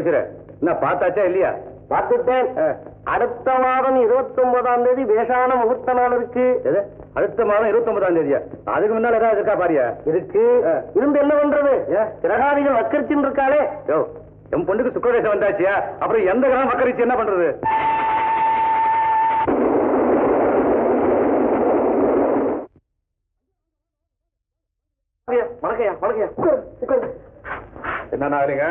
ஜோசியர என்ன பார்த்தாச்சா இல்லையா? பார்த்துட்டேன். அடுத்த மாதம் 29ஆம் தேதி பேசான முகூர்த்த நாள் இருக்கு. அடுத்த மாதம் 29ஆம் தேதியா? அதுக்கு முன்னால ஏதாவது இருக்கா பாரியா? இருக்கு. இருந்து என்ன பண்றது? கிரகாதிகள் வக்கரிச்சின்னு இருக்காளே. என் பொண்ணுக்கு சுக்கரதேசம் வந்தாச்சியா? அப்புறம் எந்த கிரகம் வக்கரிச்சு என்ன பண்றது? வணக்கையா வணக்கையா. என்ன ஆகுறீங்க?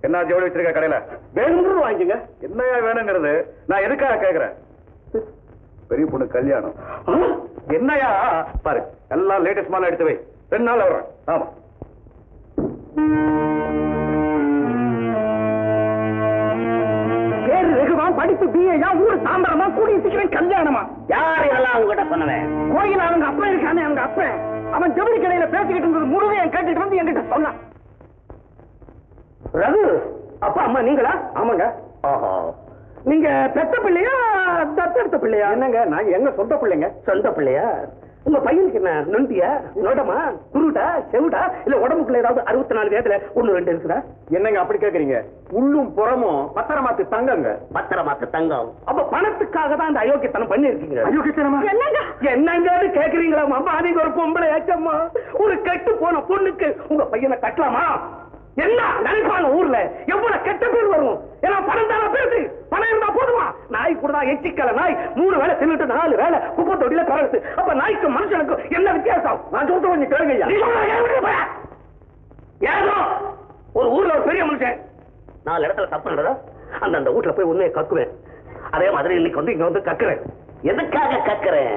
என்ன ஜவுளி வச்சிருக்க கடையில? வேணும்னு வாங்கிங்க. என்னையா வேணுங்கிறது? நான் எதுக்காக கேக்குறேன்? பெரிய பொண்ணு கல்யாணம். என்னையா பாரு, எல்லாம் லேட்டஸ்ட் மாலை எடுத்து வை. 2 நாள் வர்றேன். ஆமா. பேரு ரகுவா, படிப்பு பிஏயா, ஊரு தாம்பரமா, கூடிய சீக்கிரம் கல்யாணமா? யார் இதெல்லாம் உங்ககிட்ட சொன்னவன்? கோயில் அவங்க அப்பா இருக்கானே, அவங்க அப்ப அவன் ஜவுளி கடையில பேசிக்கிட்டு இருந்தது முழுவதையும் கேட்டுட்டு வந்து என்கிட்ட சொன்னான். ரகு, அப்பா அம்மா நீங்களா? ஆமாங்க. நீங்க பெத்த பிள்ளையா தத்தெடுத்த பிள்ளையா? என்னங்க, நாங்க எங்க சொந்த பிள்ளைங்க. சொந்த பிள்ளையா? உங்க பையனுக்கு என்ன நொண்டியா, நோடமா, குருடா, செவுடா, இல்ல உடம்புக்குள்ள ஏதாவது 64 வேதல 1-2 இருக்குதா? என்னங்க அப்படி கேக்குறீங்க? உள்ளும் புறமும் பத்திரமாத்து தங்கங்க. பத்திரமாத்து தங்கம். அப்ப பணத்துக்காக தான் அந்த அயோக்கியத்தனம் பண்ணி இருக்கீங்க. அயோக்கியத்தனமா? என்னங்க கேக்குறீங்களா? அம்மா நீங்க ஒரு பொம்பளை ஏச்சம்மா. ஒரு கெட்டு போன பொண்ணுக்கு உங்க பையனை கட்டலாமா? என்ன நினைப்பாங்க ஊர்ல? எவ்வளவு கெட்ட பேர் வரும். ஏன்னா பணம் தானே பேசு. பணம் இருந்தா போதுமா? நாய் கூட தான் எச்சிக்கல நாய் 3 வேளை தின்னுட்டு 4 வேளை குப்பை தொட்டில கரடுது. அப்ப நாய்க்கு மனுஷனுக்கு என்ன வித்தியாசம்? நான் சொல்றது கொஞ்சம் கேளுங்க. ஏதோ ஒரு ஊர்ல ஒரு பெரிய மனுஷன் 4 இடத்துல தப்பு நடந்தா அந்த வீட்டுல போய் உண்மையை கக்குவேன். அதே மாதிரி இன்னைக்கு வந்து இங்க வந்து கக்குறேன். எதுக்காக கக்குறேன்?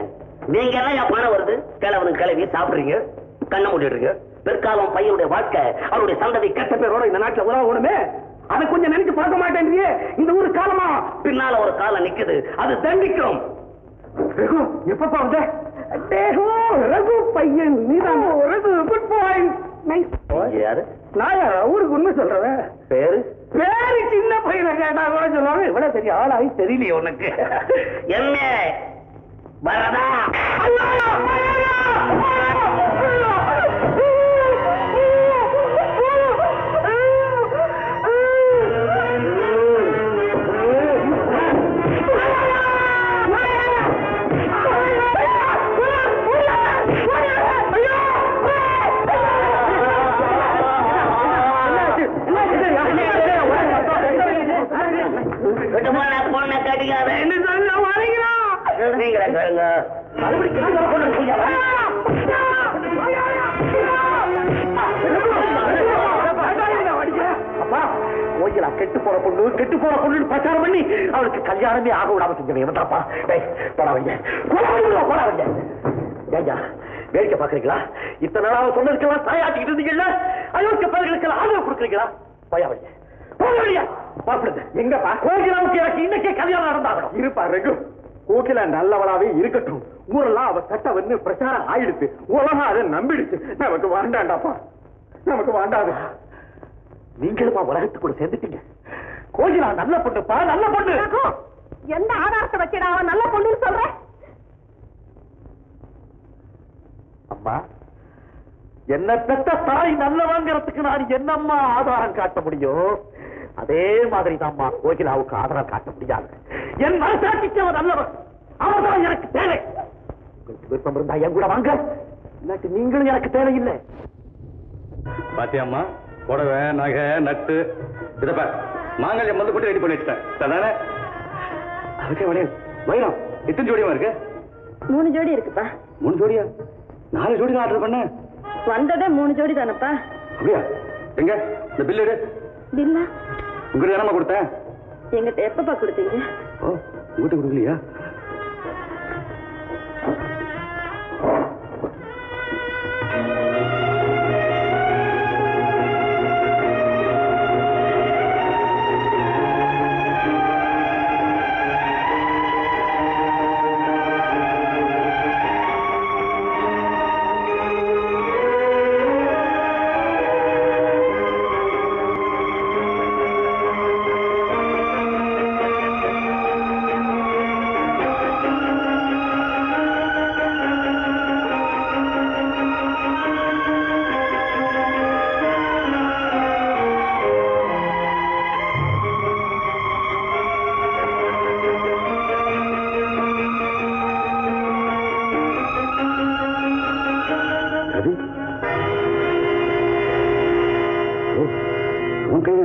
நீங்க எல்லாம் பணம் வருது, கிழவனுக்கு கிளவி சாப்பிடுறீங்க, கண்ணை மூடிடுறீங்க. பிற்காலம் பையனுடைய வாழ்க்கை, அவருடைய சந்ததி கெட்ட பேரோட இந்த நாட்டுல உறவணுமே. அதை கொஞ்சம் நினைச்சு பார்க்க மாட்டேன்றியே. இந்த ஊரு காலமா பின்னால ஒரு காலம் நிக்குது, அது தண்டிக்கும். எப்பப்பா வந்த? ரகு பையன் நீதான். Raghu good point. யாரு? நான் யாரா? ஊருக்கு உண்மை சொல்றேன். பேரு பேரு சின்ன பையனை கேட்டா கூட சொல்லுவாங்க. இவ்வளவு பெரிய ஆளாகி தெரியலையே உனக்கு. என்ன வரதா? பொண்ணை கட்டிக்காத நீங்களே கேளுங்க. அப்பா கெட்டு போற பொண்ணு பிரச்சாரம் பண்ணி அவளுக்கு கல்யாணமே ஆக விடாம செஞ்சவன் தாப்பா. போடாவீங்க ஐயா, வேடிக்கை பாக்குறீங்களா? இத்தனை நாளாக சொன்னதுக்கெல்லாம் தாயாட்டிக்கிட்டு இருந்தீங்கல்ல, அயோக்கிய பயிர்களுக்கெல்லாம் ஆதரவு கொடுக்குறீங்களா? பயாவீங்க பாப்பிடுங்க. எங்கப்பா கோகிலாவுக்கு எனக்கு இன்னைக்கே கல்யாணம் நடந்தாகணும். இருப்பா ரகு, கோகிலா நல்லவளாவே இருக்கட்டும். ஊரெல்லாம் அவ சட்ட வந்து பிரச்சாரம் ஆயிடுச்சு. உலகம் அதை நம்பிடுச்சு. நமக்கு வேண்டாண்டாப்பா, நமக்கு வேண்டாது. நீங்களுமா உலகத்துக்கு கூட சேர்ந்துட்டீங்க. கோகிலா நல்ல பொண்ணுப்பா, நல்ல பொண்ணு. எந்த ஆதாரத்தை வச்சுடா அவன் நல்ல பொண்ணுன்னு சொல்ற? அம்மா, என்ன பெற்ற தாய் நல்லவங்கிறதுக்கு நான் என்னம்மா ஆதாரம் காட்ட முடியும்? அதே மாதிரி தான்மா கோகிலாவுக்கு ஆதாரம் காட்ட முடியாது. என் மனசாட்சிக்கு அவன் நல்லவன், அவர்தான் எனக்கு தேவை. உங்களுக்கு விருப்பம் இருந்தா என் கூட வாங்க, இல்லாட்டி நீங்களும் எனக்கு தேவையில்லை. பாத்தியாம்மா, புடவை நகை நட்டு இதப்ப மாங்கல்யம் வந்து போட்டு ரெடி பண்ணி வச்சுட்டேன். தானே அதுக்கே வளையல் வைரம் எத்தனை ஜோடியமா இருக்கு? 3 ஜோடி இருக்குப்பா. 3 ஜோடியா? 4 ஜோடி தான் ஆர்டர் பண்ண. வந்ததே 3 ஜோடி தானப்பா. அப்படியா? எங்க இந்த பில் எடு. பில்லா உங்ககிட்ட என்னமா கொடுத்தேன்? எங்கிட்ட எப்பப்பா கொடுத்தீங்க? ஓ, உங்ககிட்ட கொடுக்கலையா?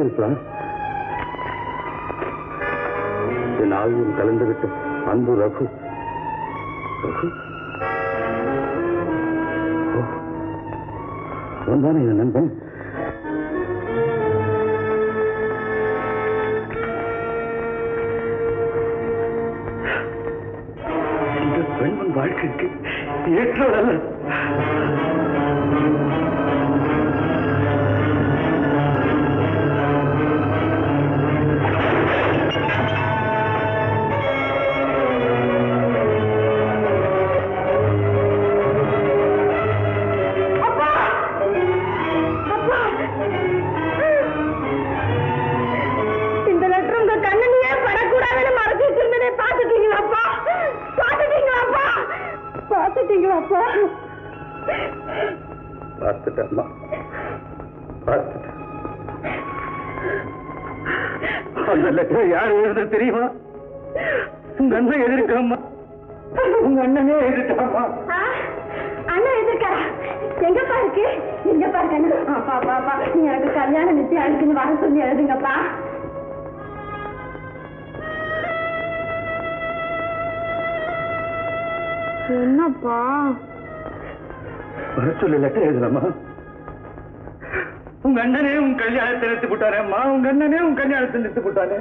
இருக்கலாம். என் ஆயுள் கலந்துவிட்ட அன்பு ரகு. வந்தானே என் நண்பன். இந்த பெண்மன் வாழ்க்கைக்கு ஏற்றதல்ல. பார்த்துட்டேம்மா, பார்த்துட்டேன். அந்த லெட்டர் யார் எழுத தெரியுமா? உங்க அண்ணன் எதிர்க்காமா, உங்க அண்ணனே எதிர்க்காமா. அண்ணா எதிர்க்காரா? எங்கப்பா இருக்கு? எங்க பாருங்க. அப்பா பாப்பா, நீ எனக்கு கல்யாணம் நிச்சயம் அழுக்குன்னு வர சொல்லி எழுதுங்கப்பா. என்னப்பா வர சொல்லி லெட்டர் எழுதலாமா? உங்க அண்ணனே உன் கல்யாணத்தை நிறுத்தி போட்டாரேம்மா, உங்க அண்ணனே உன் கல்யாணத்தை நிறுத்தி போட்டானே.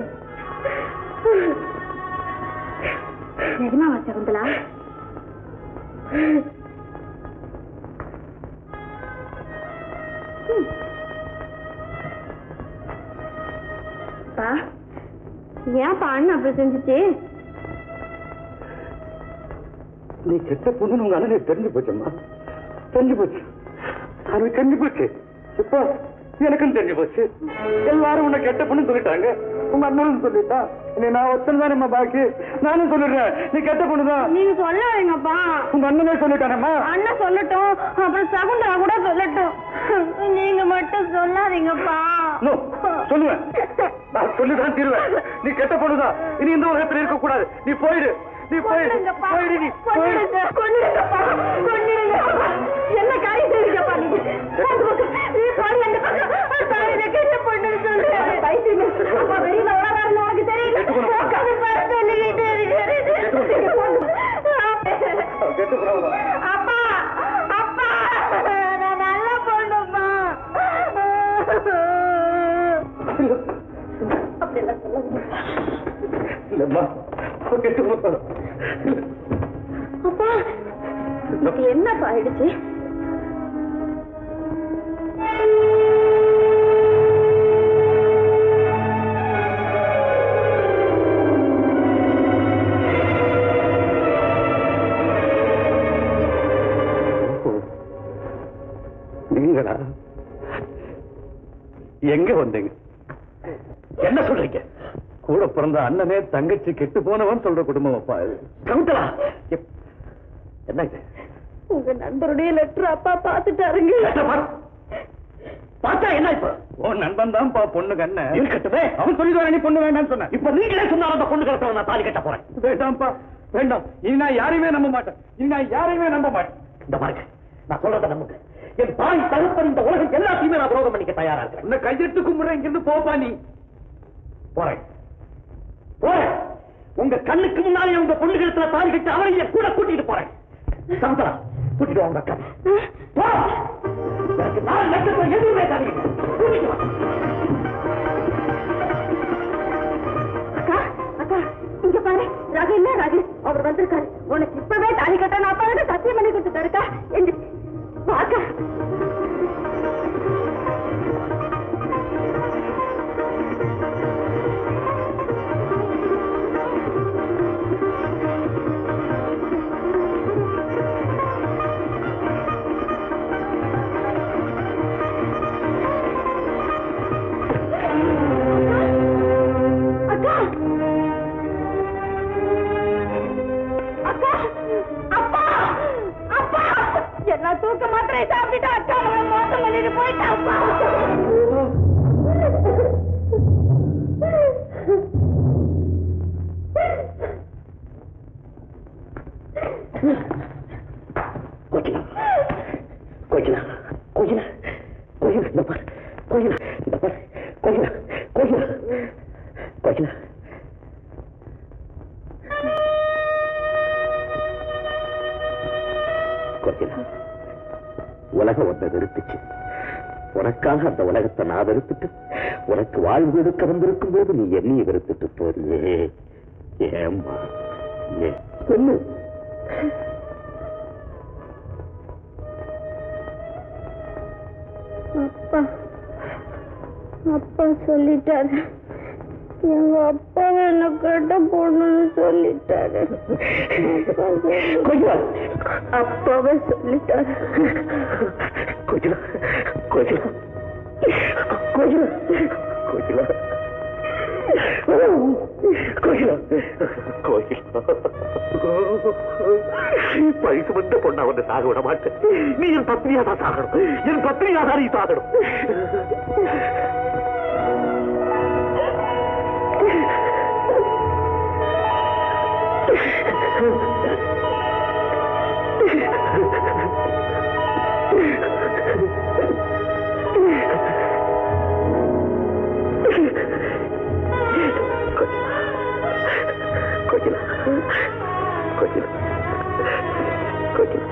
நிஜமாவா சகுந்தலா? ஏன்ப்பா அண்ணன் அப்படி செஞ்சுச்சு? நீ கெட்ட பொண்ணு உங்க அண்ணனே தெரிஞ்சு போச்சம்மா, தெரிஞ்சு போச்சு. அவனுக்கு தெரிஞ்சு போச்சு. இப்போ எனக்கும் தெரிஞ்சு போச்சு. எல்லாரும் உன்னை கெட்ட பொண்ணு சொல்லிட்டாங்க, உங்க அண்ணனும் சொல்லிட்டான். நான் ஒத்தனை தான் நம்ம பாக்கி. நானும் சொல்லிடுறேன், நீ கெட்ட பொண்ணுதான். நீங்க சொல்லாதீங்கப்பா. உங்க அண்ணனே சொல்லிட்டானம்மா. அண்ணன் சொல்லட்டும், அப்புறம் சகுந்தலா கூட சொல்லட்டும். நீங்க மட்டும் சொல்லாதீங்கப்பா. சொல்லுவேன், நான் சொல்லிதான் தீருவேன். நீ கெட்ட பொண்ணுதான், இனி இந்த உலகத்தில் இருக்க கூடாது. நீ போயிடு, நீ போயிடு, போயிடு, நீ போயிடு. என்ன காரியம் செய்யுங்கப்பா நீங்க? நீ போய் அந்த பக்கம் கெட்ட பொண்ணு சொல்லு. வெளியில உலகம் உனக்கு தெரியல. அப்பா அப்பா, நான் நல்ல பொண்ணுப்பா. அப்படியெல்லாம் சொல்லுங்க. இல்லம்மா, அப்பா இது என்னப்பா ஆயிடுச்சு? நீங்களா? எங்க வந்தீங்க? என்ன சொல்றீங்க? கூட பிறந்த அண்ணனே தங்கச்சி கெட்டு போனவன் சொல்ற குடும்பம் அப்பா இது. சகுந்தலா, என்ன இது? உங்க நண்பருடைய லெட்டர் அப்பா பாத்துட்டாருங்க. பார்த்தா என்ன? இப்ப உன் நண்பன் தான் பொண்ணு கண்ண இருக்கட்டுமே. அவன் சொல்லிடுவான், நீ பொண்ணு வேண்டாம்னு சொன்ன. இப்ப நீங்களே சொன்னாலும் அந்த பொண்ணு கிடத்த நான் தாலி கட்ட போறேன். வேண்டாம்ப்பா, வேண்டாம். இனி நான் யாரையுமே நம்ப மாட்டேன், இனி நான் யாரையுமே நம்ப மாட்டேன். இந்த பாருங்க, நான் சொல்றத நம்புங்க. என் தாய் தகப்பன் இந்த உலகம் எல்லாத்தையுமே நான் விரோதம் பண்ணிக்க தயாரா இருக்கேன். உன்னை கையெழுத்து கும்பிடுறேன், இங்கிருந்து போப்பா. நீ போறேன் போறேன். உங்க கண்ணுக்கு முன்னாலே உங்க பொண்ணு கழுத்துல தாலி கட்டி அவரையும் கூட கூட்டிட்டு போறேன். சமுதரா, கூட்டிட்டு வாங்க அக்கா. போ. எனக்கு 4 லட்சம் எதுவுமே தாலி கூட்டிட்டு வா. அக்கா அக்கா, இங்க பாரு. ரகு இல்ல, ரகு அவர் வந்திருக்காரு. உனக்கு இப்பவே தாலி கட்ட நான் அப்பா சத்தியம் பண்ணி கொடுத்துட்டாருக்கா. வாக்கா. தூக்க மாத்திரை சாப்பிட்டு அக்கா மோசம் பண்ணிட்டு போயிட்டாப்பா. கோகிலா, கோகிலா, கோகிலா, கோகிலா, இந்த பாரு, கோகிலா, இந்த பாரு, கோகிலா. உலகம் ஒன்றை வெறுத்துச்சு. உனக்காக அந்த உலகத்தை நான் வெறுத்துட்டு உனக்கு வாழ்வு எடுக்க வந்திருக்கும் போது நீ என்னைய வெறுத்துட்டு போறியே. ஏம்மா சொல்லு. அப்பா அப்பா சொல்லிட்டாரு, எங்க அப்பா என்ன கட்ட போடணும்னு சொல்லிட்டாரு. அப்பாவே சொல்லிட்டாரு. கோகிலா கோகிலா கோகிலா கோகிலா கோகிலா கோகிலா வயசு வந்த பொண்ணா வந்து சாக விட மாட்டேன். நீ என் பத்னியா தான் சாகணும். என் பத்னியா தான் நீ சாகணும். கோகிலா கோகிலா கோகிலா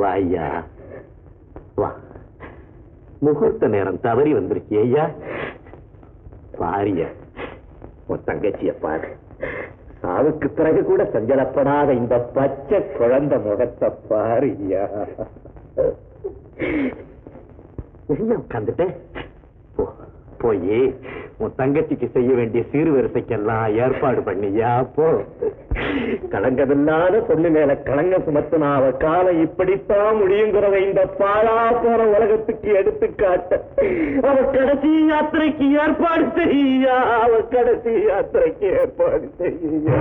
வாய்யா வா. முகூர்த்த நேரம் தவறி வந்திருக்கே ஐயா. பாரிய உன் தங்கச்சிய பாரு. சாவுக்கு பிறகு கூட சஞ்சலப்படாத இந்த பச்சை குழந்தை முகத்தை பாருயா. உட்காந்துட்டேன். போய் உன் தங்கச்சிக்கு செய்ய வேண்டிய சீர்வரிசைக்கெல்லாம் ஏற்பாடு பண்ணியா. போ. களங்கமில்லாத பொண்ணு மேல களங்க சுமத்துனா அவ காலம் இப்படித்தான் முடியுங்கிறத இந்த பாழா போற உலகத்துக்கு எடுத்துக்காட்ட அவ கடைசி யாத்திரைக்கு ஏற்பாடு செய்யா. அவ கடைசி யாத்திரைக்கு ஏற்பாடு செய்யா.